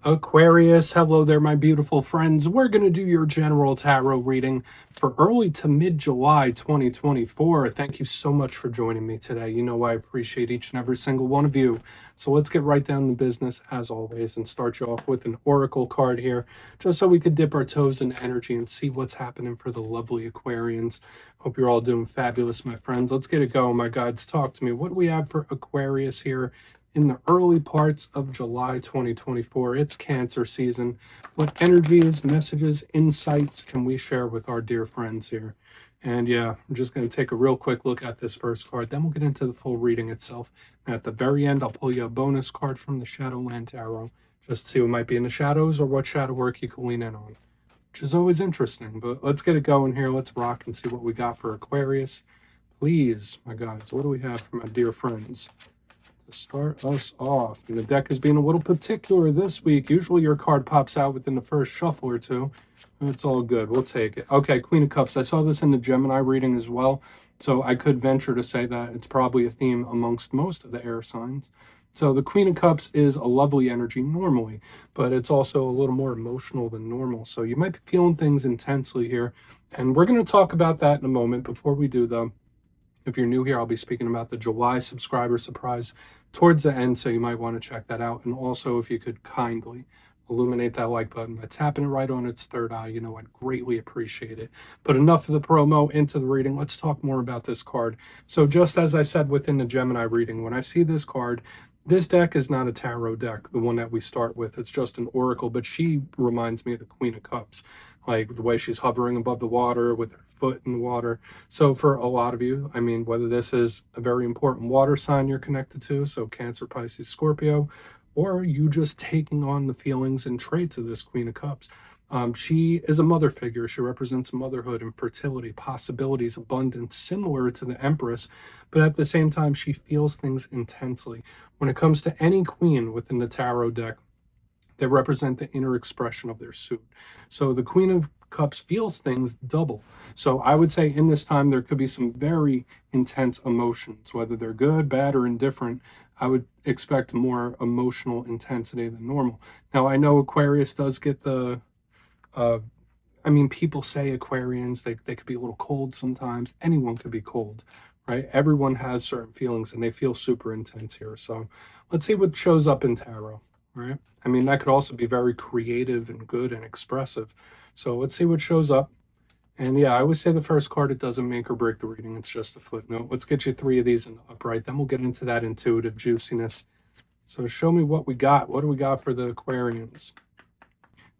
Aquarius, hello there, my beautiful friends. We're going to do your general tarot reading for early to mid-July 2024. Thank you so much for joining me today. You know I appreciate each and every single one of you. So let's get right down to business, as always, and start you off with an oracle card here, just so we could dip our toes in energy and see what's happening for the lovely Aquarians. Hope you're all doing fabulous, my friends. Let's get it going, my guides. Talk to me. What do we have for Aquarius here in the early parts of July 2024. It's Cancer season. What energies, messages, insights can we share with our dear friends here? And yeah, I'm just going to take a real quick look at this first card. Then we'll get into the full reading itself. And at the very end, I'll pull you a bonus card from the Shadowland Tarot, just to see what might be in the shadows or what shadow work you can lean in on, which is always interesting. But let's get it going here. Let's rock and see what we got for Aquarius. Please, my guys, what do we have for my dear friends to start us off? And the deck is being a little particular this week. Usually your card pops out within the first shuffle or two. It's all good. We'll take it. Okay, Queen of Cups. I saw this in the Gemini reading as well, so I could venture to say that it's probably a theme amongst most of the air signs. So the Queen of Cups is a lovely energy normally, but it's also a little more emotional than normal. So you might be feeling things intensely here, and we're going to talk about that in a moment. Before we do, though, if you're new here, I'll be speaking about the July subscriber surprise towards the end, so you might want to check that out. And also, if you could kindly illuminate that like button by tapping it right on its third eye, you know, I'd greatly appreciate it. But enough of the promo, into the reading. Let's talk more about this card. So just as I said within the Gemini reading, when I see this card, this deck is not a tarot deck, the one that we start with. It's just an oracle, but she reminds me of the Queen of Cups, like the way she's hovering above the water with her foot in the water. So for a lot of you, I mean, whether this is a very important water sign you're connected to, so Cancer, Pisces, Scorpio, or you just taking on the feelings and traits of this Queen of Cups. She is a mother figure. She represents motherhood and fertility, possibilities, abundance, similar to the Empress, but at the same time, she feels things intensely. When it comes to any queen within the tarot deck, they represent the inner expression of their suit. So the Queen of Cups feels things double. So I would say in this time, there could be some very intense emotions, whether they're good, bad, or indifferent. I would expect more emotional intensity than normal. Now, I know Aquarius does get the, I mean, people say Aquarians, they could be a little cold sometimes. Anyone could be cold, right? Everyone has certain feelings and they feel super intense here. So let's see what shows up in tarot, right? I mean, that could also be very creative and good and expressive. So let's see what shows up. And yeah, I always say the first card, it doesn't make or break the reading. It's just a footnote. Let's get you 3 of these in the upright. Then we'll get into that intuitive juiciness. So show me what we got. What do we got for the Aquarians?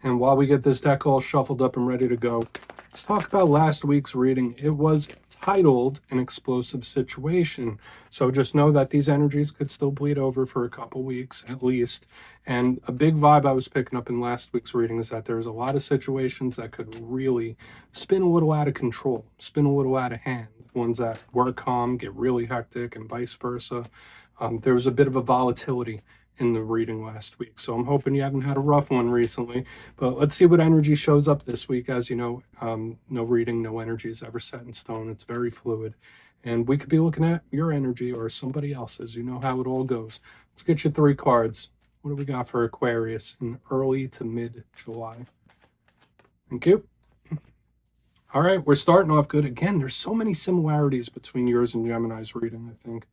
And while we get this deck all shuffled up and ready to go, let's talk about last week's reading. It was titled An Explosive Situation. So just know that these energies could still bleed over for a couple weeks at least. And a big vibe I was picking up in last week's reading is that there's a lot of situations that could really spin a little out of control, spin a little out of hand. Ones that were calm get really hectic and vice versa. There was a bit of a volatility in the reading last week. So I'm hoping you haven't had a rough one recently, but let's see what energy shows up this week. As you know, no reading, no energy is ever set in stone. It's very fluid, and we could be looking at your energy or somebody else's. You know how it all goes. Let's get you 3 cards. What do we got for Aquarius in early to mid-July? Thank you. All right, we're starting off good. Again, there's so many similarities between yours and Gemini's reading, I think.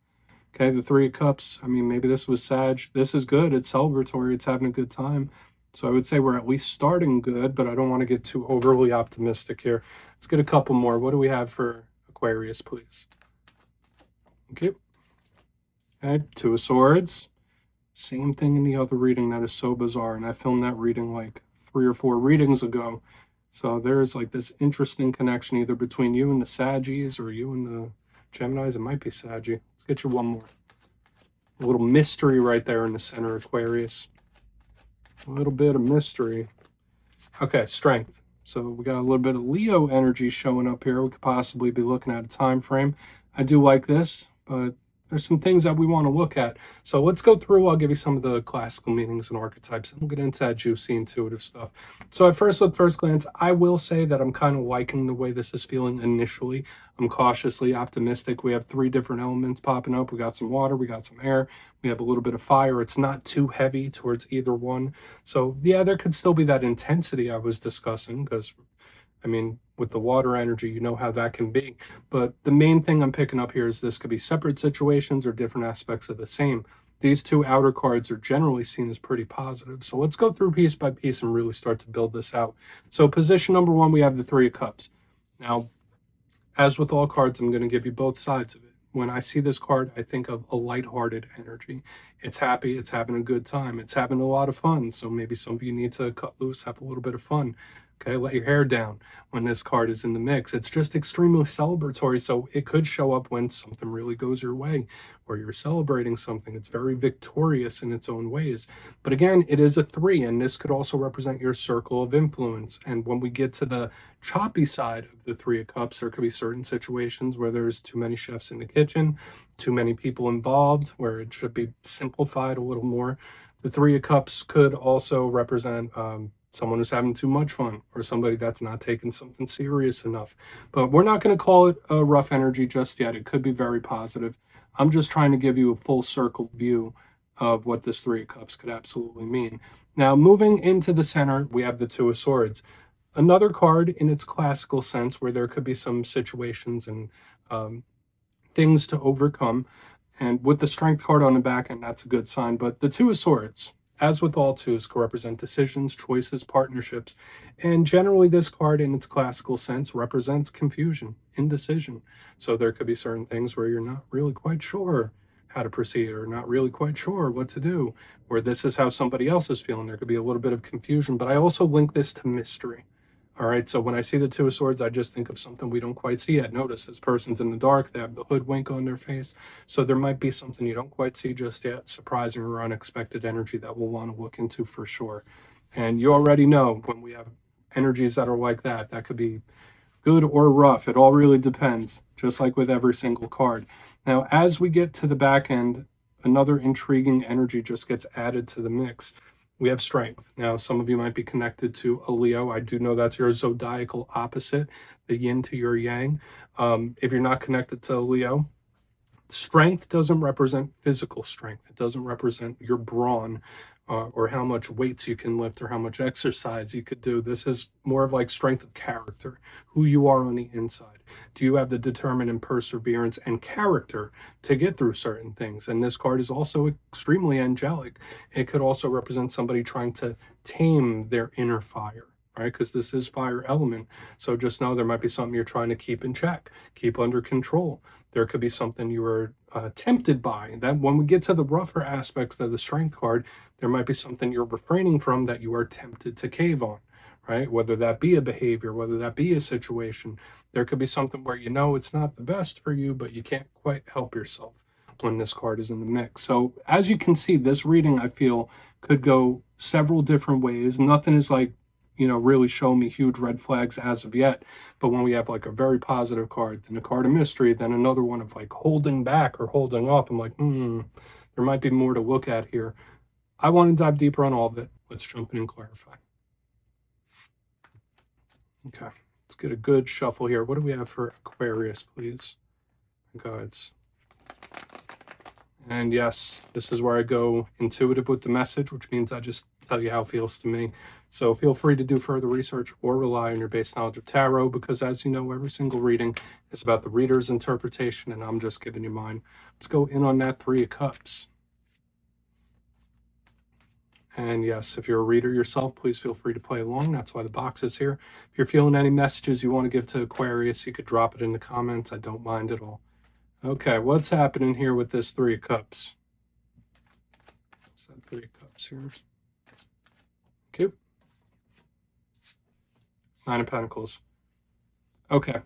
Okay, the 3 of Cups. I mean, maybe this was Sag. This is good. It's celebratory. It's having a good time. So I would say we're at least starting good, but I don't want to get too overly optimistic here. Let's get a couple more. What do we have for Aquarius, please? Thank you. Okay, 2 of Swords. Same thing in the other reading. That is so bizarre. And I filmed that reading like 3 or 4 readings ago. So there's like this interesting connection either between you and the Saggies or you and the Geminis. It might be Saggy. Let's get you one more. A little mystery right there in the center, Aquarius. A little bit of mystery. Okay, Strength. So we got a little bit of Leo energy showing up here. We could possibly be looking at a time frame. I do like this, but there's some things that we want to look at. So let's go through. I'll give you some of the classical meanings and archetypes, and we'll get into that juicy intuitive stuff. So at first glance, I will say that I'm kind of liking the way this is feeling initially. I'm cautiously optimistic. We have 3 different elements popping up. We got some water, we got some air, we have a little bit of fire. It's not too heavy towards either one. So yeah, there could still be that intensity I was discussing, because I mean, with the water energy, you know how that can be. But the main thing I'm picking up here is this could be separate situations or different aspects of the same. These 2 outer cards are generally seen as pretty positive. So let's go through piece by piece and really start to build this out. So position number 1, we have the 3 of Cups. Now, as with all cards, I'm going to give you both sides of it. When I see this card, I think of a lighthearted energy. It's happy, it's having a good time, it's having a lot of fun. So maybe some of you need to cut loose, have a little bit of fun. Okay, let your hair down when this card is in the mix. It's just extremely celebratory, so it could show up when something really goes your way, or you're celebrating something. It's very victorious in its own ways. But again, it is a 3, and this could also represent your circle of influence. And when we get to the choppy side of the 3 of Cups, there could be certain situations where there's too many chefs in the kitchen, too many people involved, where it should be simplified a little more. The 3 of Cups could also represent someone who's having too much fun, or somebody that's not taking something serious enough. But we're not going to call it a rough energy just yet. It could be very positive. I'm just trying to give you a full circle view of what this 3 of Cups could absolutely mean. Now, moving into the center, we have the 2 of Swords. Another card in its classical sense where there could be some situations and things to overcome. And with the Strength card on the back end, that's a good sign. But the 2 of Swords, as with all 2s, can represent decisions, choices, partnerships. And generally, this card in its classical sense represents confusion, indecision. So there could be certain things where you're not really quite sure how to proceed, or not really quite sure what to do, or this is how somebody else is feeling. There could be a little bit of confusion, but I also link this to mystery. All right, so when I see the 2 of Swords, I just think of something we don't quite see yet. Notice this person's in the dark, they have the hoodwink on their face, so there might be something you don't quite see just yet, surprising or unexpected energy that we'll want to look into for sure. And you already know when we have energies that are like that, that could be good or rough. It all really depends, just like with every single card. Now, as we get to the back end, another intriguing energy just gets added to the mix. We have Strength. Now, some of you might be connected to a Leo. I do know that's your zodiacal opposite, the yin to your yang. If you're not connected to a Leo, Strength doesn't represent physical strength. It doesn't represent your brawn, or how much weights you can lift, or how much exercise you could do. This is more of like strength of character, who you are on the inside. Do you have the determined and perseverance and character to get through certain things? And this card is also extremely angelic. It could also represent somebody trying to tame their inner fire, right? Because this is fire element. So just know there might be something you're trying to keep in check, keep under control. There could be something you were tempted by. That when we get to the rougher aspects of the Strength card, there might be something you're refraining from that you are tempted to cave on, right? Whether that be a behavior, whether that be a situation. There could be something where you know it's not the best for you, but you can't quite help yourself when this card is in the mix. So as you can see, this reading, I feel, could go several different ways. Nothing is like, really show me huge red flags as of yet. But when we have like a very positive card, then a card of mystery, then another one of like holding back or holding off, I'm like, there might be more to look at here. I want to dive deeper on all of it. Let's jump in and clarify. Okay, let's get a good shuffle here. What do we have for Aquarius, please? Guides. And yes, this is where I go intuitive with the message, which means I just tell you how it feels to me. So feel free to do further research or rely on your base knowledge of tarot, because as you know, every single reading is about the reader's interpretation, and I'm just giving you mine. Let's go in on that 3 of Cups. And yes, if you're a reader yourself, please feel free to play along. That's why the box is here. If you're feeling any messages you want to give to Aquarius, you could drop it in the comments. I don't mind at all. Okay, what's happening here with this 3 of Cups? What's that 3 of Cups here? Okay. 9 of Pentacles. Okay,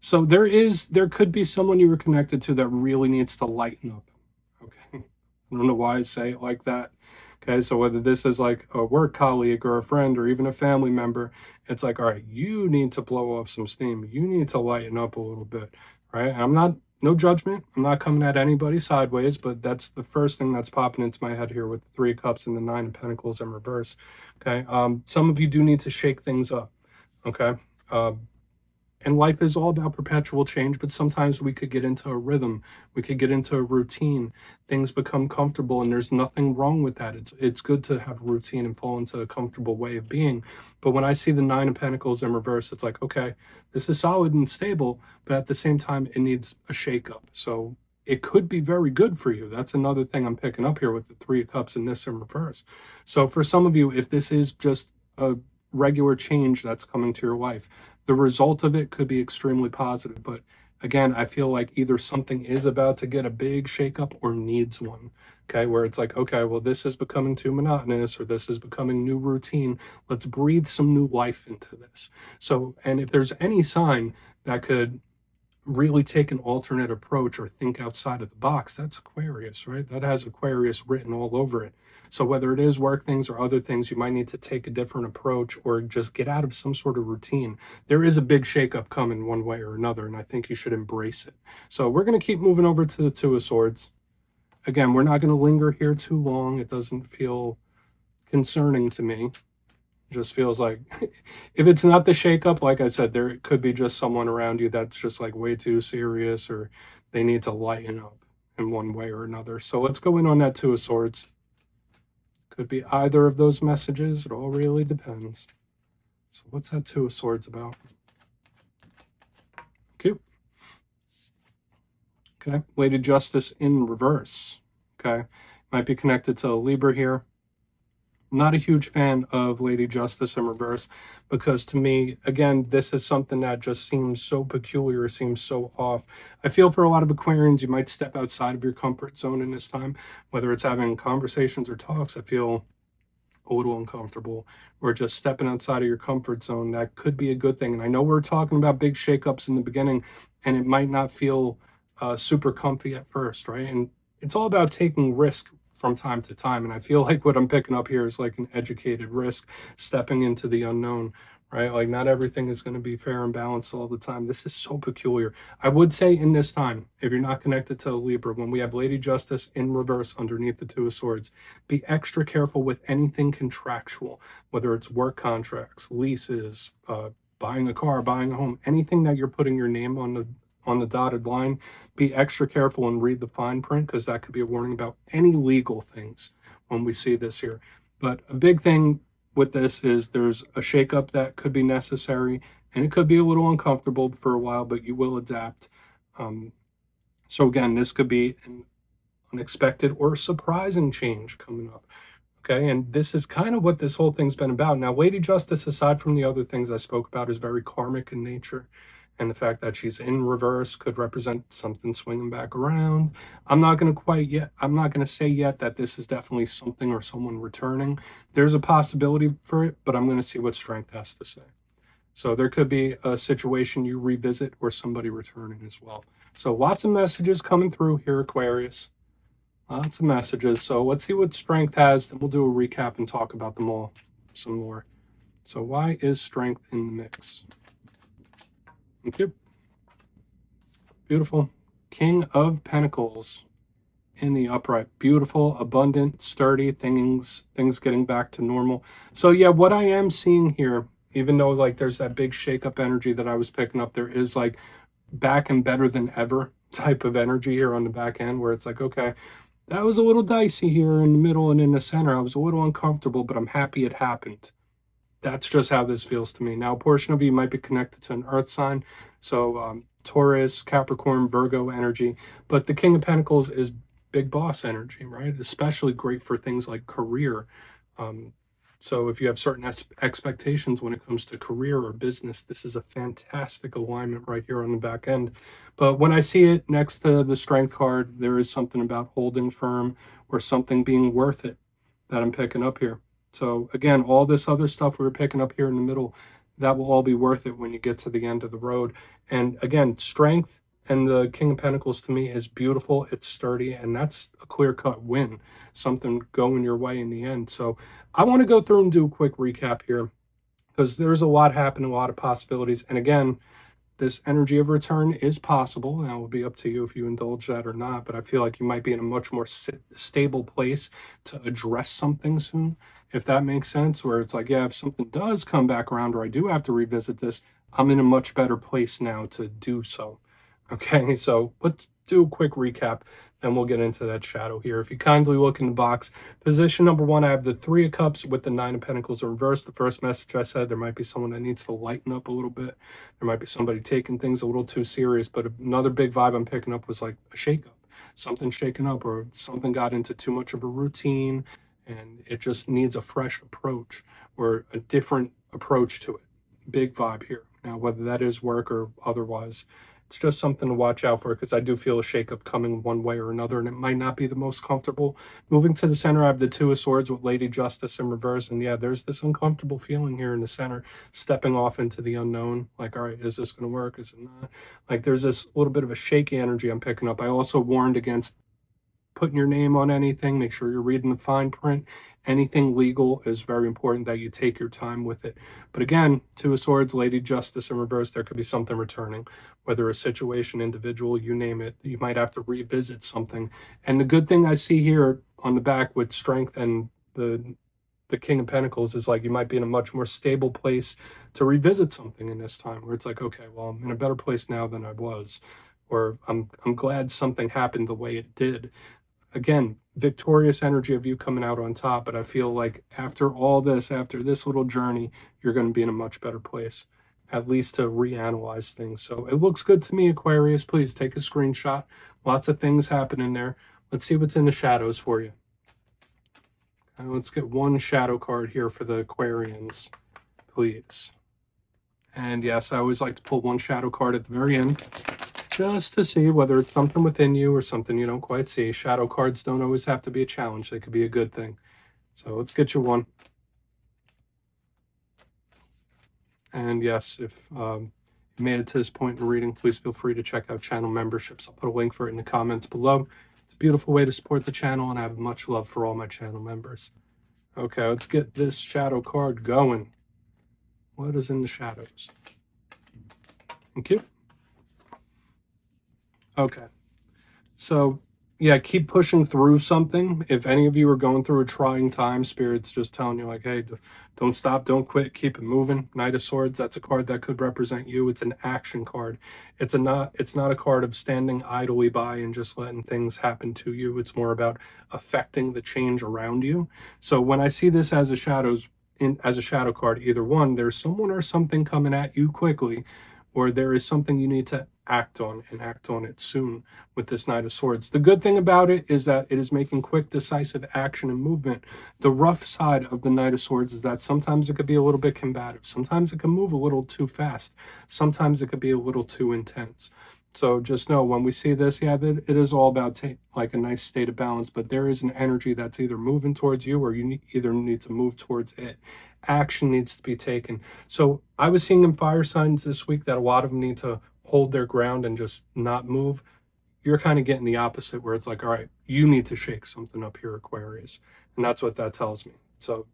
so there could be someone you were connected to that really needs to lighten up. Okay, I don't know why I say it like that. Okay, so whether this is like a work colleague or a friend or even a family member, it's like, all right, you need to blow off some steam. You need to lighten up a little bit, right? I'm not no judgment. I'm not coming at anybody sideways, but that's the first thing that's popping into my head here with the Three of Cups and the Nine of Pentacles in reverse. Okay. Some of you do need to shake things up. Okay. And life is all about perpetual change, but sometimes we could get into a rhythm. We could get into a routine. Things become comfortable, and there's nothing wrong with that. It's good to have a routine and fall into a comfortable way of being. But when I see the Nine of Pentacles in reverse, it's like, okay, this is solid and stable, but at the same time, it needs a shakeup. So it could be very good for you. That's another thing I'm picking up here with the Three of Cups and this in reverse. So for some of you, if this is just a regular change that's coming to your life, the result of it could be extremely positive. But again, I feel like either something is about to get a big shakeup or needs one. Okay, where it's like, okay, well, this is becoming too monotonous, or this is becoming new routine. Let's breathe some new life into this. So, and if there's any sign that could really take an alternate approach or think outside of the box, that's Aquarius, right? That has Aquarius written all over it. So whether it is work things or other things, you might need to take a different approach or just get out of some sort of routine. There is a big shakeup coming one way or another, and I think you should embrace it. So we're going to keep moving over to the Two of Swords. Again, we're not going to linger here too long. It doesn't feel concerning to me. Just feels like if it's not the shakeup, like I said, there could be just someone around you that's just like way too serious, or they need to lighten up in one way or another. So let's go in on that Two of Swords. Could be either of those messages. It all really depends. So what's that Two of Swords about? Cute. Okay, Lady Justice in reverse. Okay, might be connected to a Libra here. Not a huge fan of Lady Justice in reverse, because to me, again, this is something that just seems so peculiar, seems so off. I feel for a lot of Aquarians, you might step outside of your comfort zone in this time, whether it's having conversations or talks. I feel a little uncomfortable, or just stepping outside of your comfort zone. That could be a good thing. And I know we're talking about big shakeups in the beginning, and it might not feel super comfy at first, right? And it's all about taking risk from time to time. And I feel like what I'm picking up here is like an educated risk, stepping into the unknown, right? Like not everything is going to be fair and balanced all the time. This is so peculiar. I would say in this time, if you're not connected to a Libra, when we have Lady Justice in reverse underneath the Two of Swords, be extra careful with anything contractual, whether it's work contracts, leases, buying a car, buying a home, anything that you're putting your name on the dotted line. Be extra careful and read the fine print, because that could be a warning about any legal things when we see this here. But a big thing with this is there's a shakeup that could be necessary, and it could be a little uncomfortable for a while, but you will adapt. So again, this could be an unexpected or surprising change coming up. Okay, and this is kind of what this whole thing's been about. Now, Lady Justice, aside from the other things I spoke about, is very karmic in nature. And the fact that she's in reverse could represent something swinging back around. I'm not going to say yet that this is definitely something or someone returning. There's a possibility for it, but I'm going to see what Strength has to say. So there could be a situation you revisit or somebody returning as well. So lots of messages coming through here, Aquarius. Lots of messages. So let's see what Strength has, then we'll do a recap and talk about them all some more. So why is Strength in the mix? Okay. Beautiful. King of Pentacles in the upright. Beautiful, abundant, sturdy, things getting back to normal. So yeah, what I am seeing here, even though like there's that big shake-up energy that I was picking up, there is like back and better than ever type of energy here on the back end, where it's like, okay, that was a little dicey here in the middle and in the center. I was a little uncomfortable, but I'm happy it happened. That's just how this feels to me. Now, a portion of you might be connected to an earth sign. So Taurus, Capricorn, Virgo energy. But the King of Pentacles is big boss energy, right? Especially great for things like career. So if you have certain expectations when it comes to career or business, this is a fantastic alignment right here on the back end. But when I see it next to the Strength card, there is something about holding firm or something being worth it that I'm picking up here. So again, all this other stuff we were picking up here in the middle, that will all be worth it when you get to the end of the road. And again, Strength and the King of Pentacles to me is beautiful. It's sturdy, and that's a clear-cut win. Something going your way in the end. So I want to go through and do a quick recap here, because there's a lot happening, a lot of possibilities. And again, this energy of return is possible. Now it will be up to you if you indulge that or not, but I feel like you might be in a much more stable place to address something soon, if that makes sense, where it's like, yeah, if something does come back around or I do have to revisit this, I'm in a much better place now to do so. Okay, so let's do a quick recap, and we'll get into that shadow here. If you kindly look in the box, position number 1, I have the 3 of Cups with the 9 of Pentacles in reverse. The first message I said, there might be someone that needs to lighten up a little bit. There might be somebody taking things a little too serious, but another big vibe I'm picking up was like a shakeup. Something shaken up, or something got into too much of a routine, and it just needs a fresh approach or a different approach to it. Big vibe here. Now, whether that is work or otherwise, it's just something to watch out for, because I do feel a shakeup coming one way or another, and it might not be the most comfortable. Moving to the center, I have the 2 of Swords with Lady Justice in reverse, and yeah, there's this uncomfortable feeling here in the center, stepping off into the unknown. Like, all right, is this going to work? Is it not? Like, there's this little bit of a shaky energy I'm picking up. I also warned against putting your name on anything. Make sure you're reading the fine print. Anything legal is very important that you take your time with it. But again, 2 of Swords, Lady Justice in reverse, there could be something returning, whether a situation, individual, you name it. You might have to revisit something. And the good thing I see here on the back with Strength and the King of Pentacles is like you might be in a much more stable place to revisit something in this time, where it's like, okay, well, I'm in a better place now than I was, or I'm glad something happened the way it did. Again, victorious energy of you coming out on top, but I feel like after all this, after this little journey, you're going to be in a much better place, at least to reanalyze things. So it looks good to me, Aquarius. Please take a screenshot. Lots of things happening there. Let's see what's in the shadows for you. Let's get one shadow card here for the Aquarians, please. And yes, I always like to pull one shadow card at the very end, just to see whether it's something within you or something you don't quite see. Shadow cards don't always have to be a challenge. They could be a good thing. So let's get you one. And yes, if you made it to this point in the reading, please feel free to check out channel memberships. I'll put a link for it in the comments below. It's a beautiful way to support the channel, and I have much love for all my channel members. Okay, let's get this shadow card going. What is in the shadows? Thank you. Okay, so yeah, keep pushing through something. If any of you are going through a trying time, Spirit's just telling you like, hey, don't stop, don't quit, keep it moving. Knight of Swords, that's a card that could represent you. It's an action card. It's not a card of standing idly by and just letting things happen to you. It's more about affecting the change around you. So when I see this as a shadow card, either one, there's someone or something coming at you quickly, or there is something you need to act on, and act on it soon with this Knight of Swords. The good thing about it is that it is making quick, decisive action and movement. The rough side of the Knight of Swords is that sometimes it could be a little bit combative. Sometimes it can move a little too fast. Sometimes it could be a little too intense. So just know when we see this, yeah, it is all about like a nice state of balance, but there is an energy that's either moving towards you, or you either need to move towards it. Action needs to be taken. So I was seeing in fire signs this week that a lot of them need to hold their ground and just not move. You're kind of getting the opposite, where it's like, all right, you need to shake something up here, Aquarius. And that's what that tells me. So,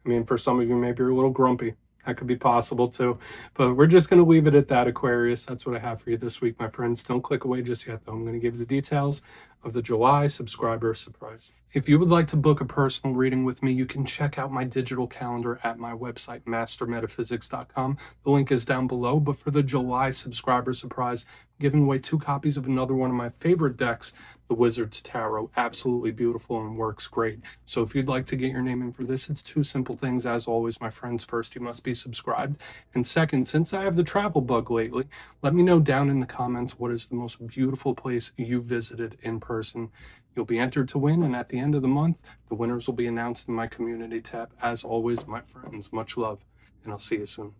I mean, for some of you, maybe you're a little grumpy. That could be possible too. But we're just going to leave it at that, Aquarius. That's what I have for you this week, my friends. Don't click away just yet, though. I'm going to give you the details of the July subscriber surprise. If you would like to book a personal reading with me, you can check out my digital calendar at my website, mastermetaphysics.com. The link is down below. But for the July subscriber surprise, I'm giving away 2 copies of another one of my favorite decks, the Wizard's Tarot. Absolutely beautiful and works great. So if you'd like to get your name in for this, it's 2 simple things. As always, my friends, first, you must be subscribed. And second, since I have the travel bug lately, let me know down in the comments what is the most beautiful place you visited in person. You'll be entered to win, and at the end of the month, the winners will be announced in my community tab. As always, my friends, much love, and I'll see you soon.